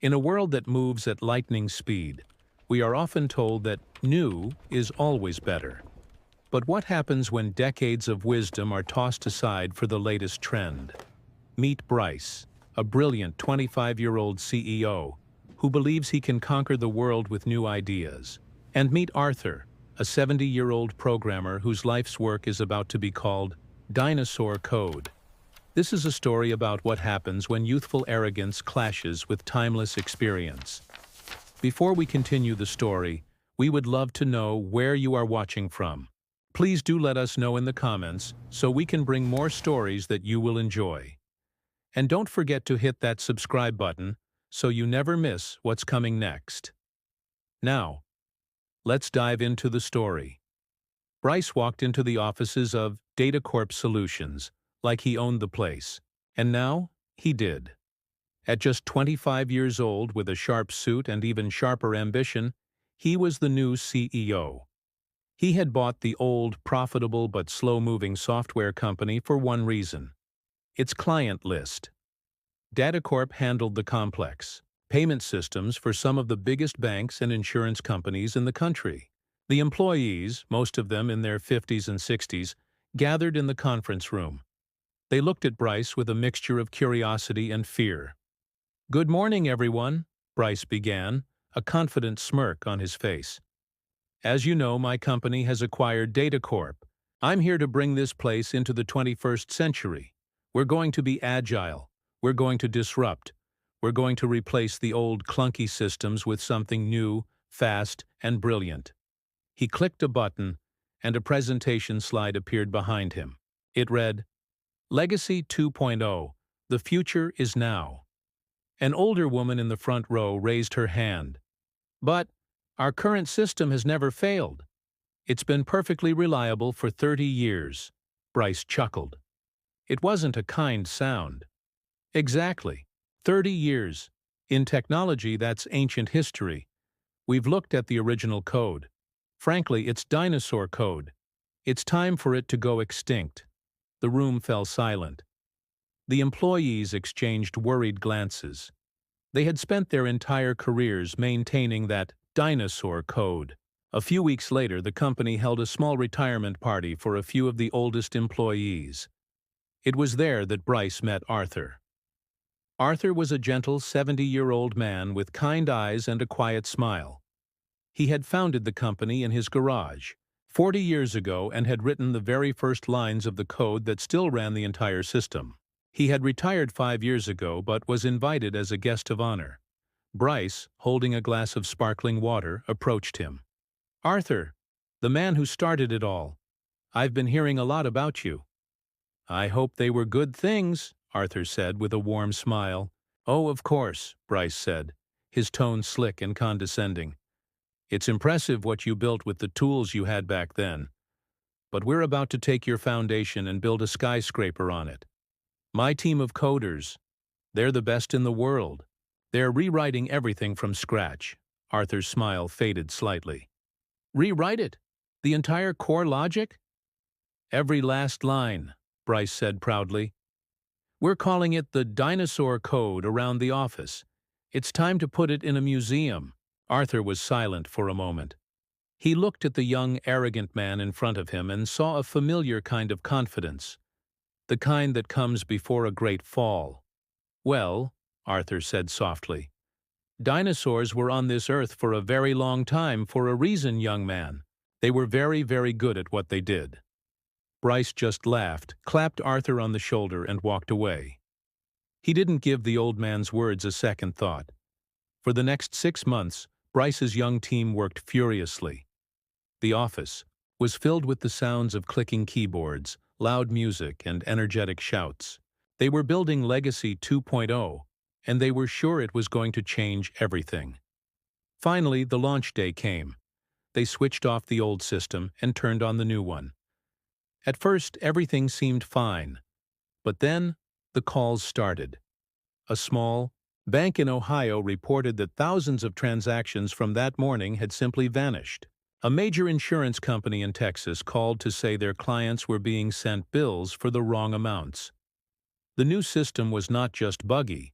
In a world that moves at lightning speed, we are often told that new is always better. But what happens when decades of wisdom are tossed aside for the latest trend? Meet Bryce, a brilliant 25-year-old CEO who believes he can conquer the world with new ideas. And meet Arthur, a 70-year-old programmer whose life's work is about to be called dinosaur code. This is a story about what happens when youthful arrogance clashes with timeless experience. Before we continue the story, we would love to know where you are watching from. Please do let us know in the comments so we can bring more stories that you will enjoy. And don't forget to hit that subscribe button so you never miss what's coming next. Now, let's dive into the story. Bryce walked into the offices of DataCorp Solutions like he owned the place. And now, he did. At just 25 years old, with a sharp suit and even sharper ambition, he was the new CEO. He had bought the old, profitable but slow-moving software company for one reason: its client list. DataCorp handled the complex payment systems for some of the biggest banks and insurance companies in the country. The employees, most of them in their 50s and 60s, gathered in the conference room. They looked at Bryce with a mixture of curiosity and fear. "Good morning, everyone," Bryce began, a confident smirk on his face. "As you know, my company has acquired DataCorp. I'm here to bring this place into the 21st century. We're going to be agile. We're going to disrupt. We're going to replace the old clunky systems with something new, fast, and brilliant." He clicked a button, and a presentation slide appeared behind him. It read, "Legacy 2.0, the future is now." An older woman in the front row raised her hand. "But our current system has never failed. It's been perfectly reliable for 30 years. Bryce chuckled. It wasn't a kind sound. Exactly. 30 years. In technology, that's ancient history. We've looked at the original code. Frankly, it's dinosaur code. It's time for it to go extinct." The room fell silent. The employees exchanged worried glances. They had spent their entire careers maintaining that dinosaur code. A few weeks later, the company held a small retirement party for a few of the oldest employees. It was there that Bryce met Arthur. Arthur was a gentle 70-year-old man with kind eyes and a quiet smile. He had founded the company in his garage 40 years ago and had written the very first lines of the code that still ran the entire system. He had retired 5 years ago but was invited as a guest of honor. Bryce, holding a glass of sparkling water, approached him. "Arthur, the man who started it all. I've been hearing a lot about you." "I hope they were good things," Arthur said with a warm smile. "Oh, of course," Bryce said, his tone slick and condescending. "It's impressive what you built with the tools you had back then. But we're about to take your foundation and build a skyscraper on it. My team of coders, they're the best in the world. They're rewriting everything from scratch." Arthur's smile faded slightly. "Rewrite it? The entire core logic?" "Every last line," Bryce said proudly. "We're calling it the dinosaur code around the office. It's time to put it in a museum." Arthur was silent for a moment. He looked at the young, arrogant man in front of him and saw a familiar kind of confidence, the kind that comes before a great fall. "Well," Arthur said softly, "dinosaurs were on this earth for a very long time for a reason, young man. They were very, very good at what they did." Bryce just laughed, clapped Arthur on the shoulder, and walked away. He didn't give the old man's words a second thought. For the next 6 months, Bryce's young team worked furiously. The office was filled with the sounds of clicking keyboards, loud music, and energetic shouts. They were building Legacy 2.0, and they were sure it was going to change everything. Finally, the launch day came. They switched off the old system and turned on the new one. At first, everything seemed fine. But then, the calls started. A small bank in Ohio reported that thousands of transactions from that morning had simply vanished. A major insurance company in Texas called to say their clients were being sent bills for the wrong amounts. The new system was not just buggy,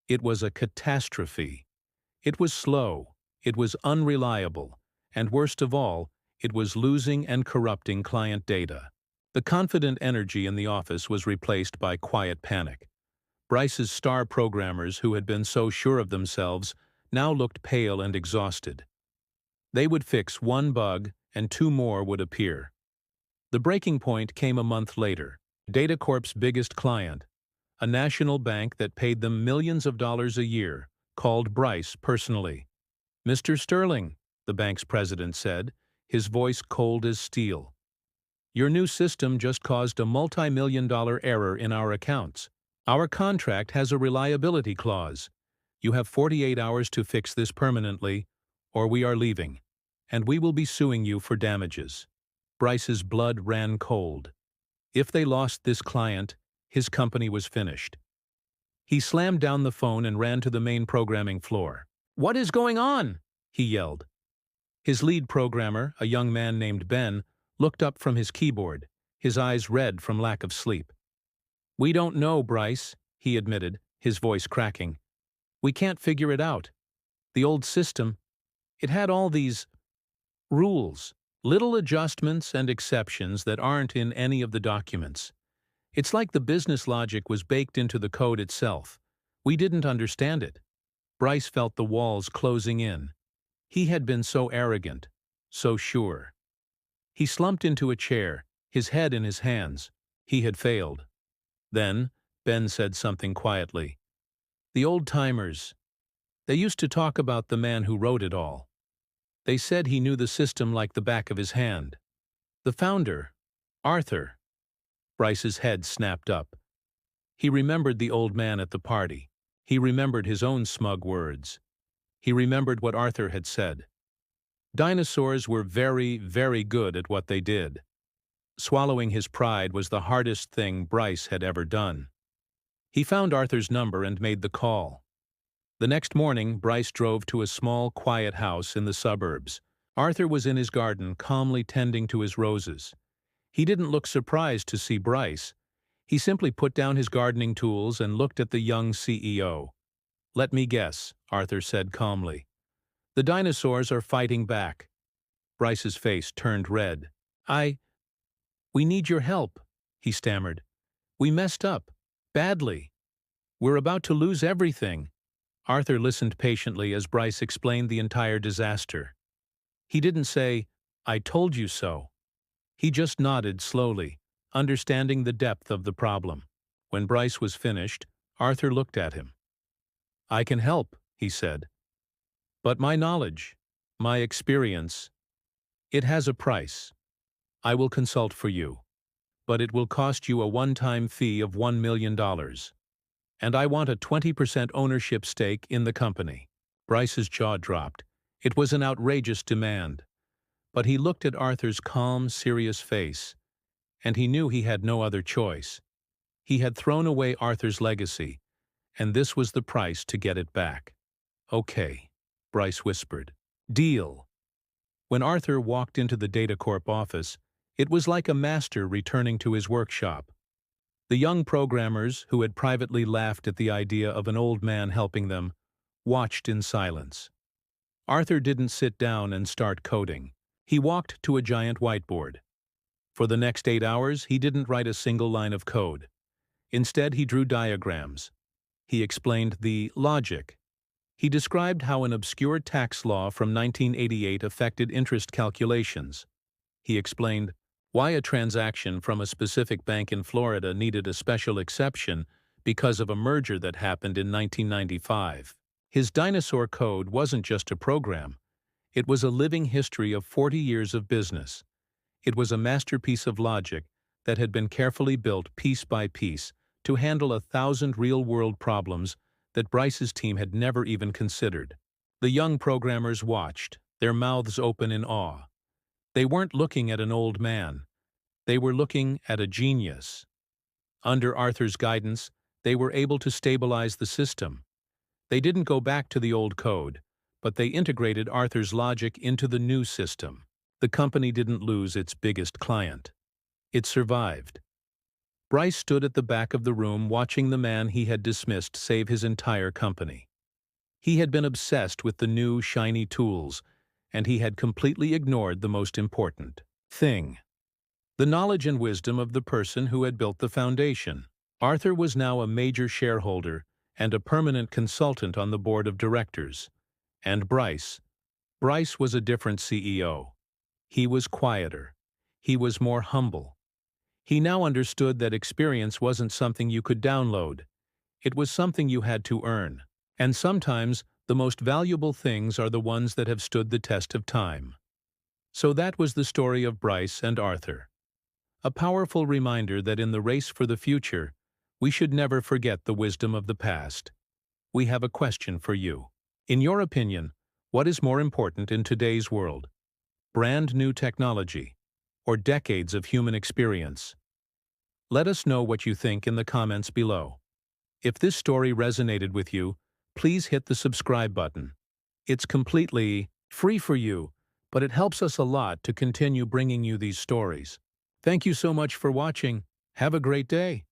it was a catastrophe. It was slow, it was unreliable, and worst of all, it was losing and corrupting client data. The confident energy in the office was replaced by quiet panic. Bryce's star programmers, who had been so sure of themselves, now looked pale and exhausted. They would fix one bug, and two more would appear. The breaking point came a month later. Datacorp's biggest client, a national bank that paid them millions of dollars a year, called Bryce personally. "Mr. Sterling," the bank's president said, his voice cold as steel, "your new system just caused a multi-million-dollar error in our accounts. Our contract has a reliability clause. You have 48 hours to fix this permanently, or we are leaving, and we will be suing you for damages." Bryce's blood ran cold. If they lost this client, his company was finished. He slammed down the phone and ran to the main programming floor. "What is going on?" he yelled. His lead programmer, a young man named Ben, looked up from his keyboard, his eyes red from lack of sleep. "We don't know, Bryce," he admitted, his voice cracking. "We can't figure it out. The old system, it had all these rules, little adjustments and exceptions that aren't in any of the documents. It's like the business logic was baked into the code itself. We didn't understand it." Bryce felt the walls closing in. He had been so arrogant, so sure. He slumped into a chair, his head in his hands. He had failed. Then, Ben said something quietly. "The old-timers, they used to talk about the man who wrote it all. They said he knew the system like the back of his hand. The founder, Arthur." Bryce's head snapped up. He remembered the old man at the party. He remembered his own smug words. He remembered what Arthur had said. Dinosaurs were very, very good at what they did. Swallowing his pride was the hardest thing Bryce had ever done. He found Arthur's number and made the call. The next morning, Bryce drove to a small, quiet house in the suburbs. Arthur was in his garden, calmly tending to his roses. He didn't look surprised to see Bryce. He simply put down his gardening tools and looked at the young CEO. "Let me guess," Arthur said calmly. "The dinosaurs are fighting back." Bryce's face turned red. We need your help," he stammered. "We messed up. Badly. We're about to lose everything." Arthur listened patiently as Bryce explained the entire disaster. He didn't say, "I told you so." He just nodded slowly, understanding the depth of the problem. When Bryce was finished, Arthur looked at him. "I can help," he said. "But my knowledge, my experience, it has a price. I will consult for you, but it will cost you a one-time fee of $1 million. And I want a 20% ownership stake in the company." Bryce's jaw dropped. It was an outrageous demand. But he looked at Arthur's calm, serious face, and he knew he had no other choice. He had thrown away Arthur's legacy, and this was the price to get it back. "Okay," Bryce whispered. "Deal." When Arthur walked into the Datacorp office, it was like a master returning to his workshop. The young programmers, who had privately laughed at the idea of an old man helping them, watched in silence. Arthur didn't sit down and start coding. He walked to a giant whiteboard. For the next 8 hours, he didn't write a single line of code. Instead, he drew diagrams. He explained the logic. He described how an obscure tax law from 1988 affected interest calculations. He explained why a transaction from a specific bank in Florida needed a special exception because of a merger that happened in 1995. His dinosaur code wasn't just a program. It was a living history of 40 years of business. It was a masterpiece of logic that had been carefully built piece by piece to handle 1,000 real-world problems that Bryce's team had never even considered. The young programmers watched, their mouths open in awe. They weren't looking at an old man. They were looking at a genius. Under Arthur's guidance, they were able to stabilize the system. They didn't go back to the old code, but they integrated Arthur's logic into the new system. The company didn't lose its biggest client. It survived. Bryce stood at the back of the room watching the man he had dismissed save his entire company. He had been obsessed with the new, shiny tools, and he had completely ignored the most important thing: the knowledge and wisdom of the person who had built the foundation. Arthur was now a major shareholder and a permanent consultant on the board of directors. And Bryce was a different CEO. He was quieter. He was more humble. He now understood that experience wasn't something you could download. It was something you had to earn. And sometimes, the most valuable things are the ones that have stood the test of time. So that was the story of Bryce and Arthur. A powerful reminder that in the race for the future, we should never forget the wisdom of the past. We have a question for you. In your opinion, what is more important in today's world? Brand new technology, or decades of human experience? Let us know what you think in the comments below. If this story resonated with you, please hit the subscribe button. It's completely free for you, but it helps us a lot to continue bringing you these stories. Thank you so much for watching. Have a great day.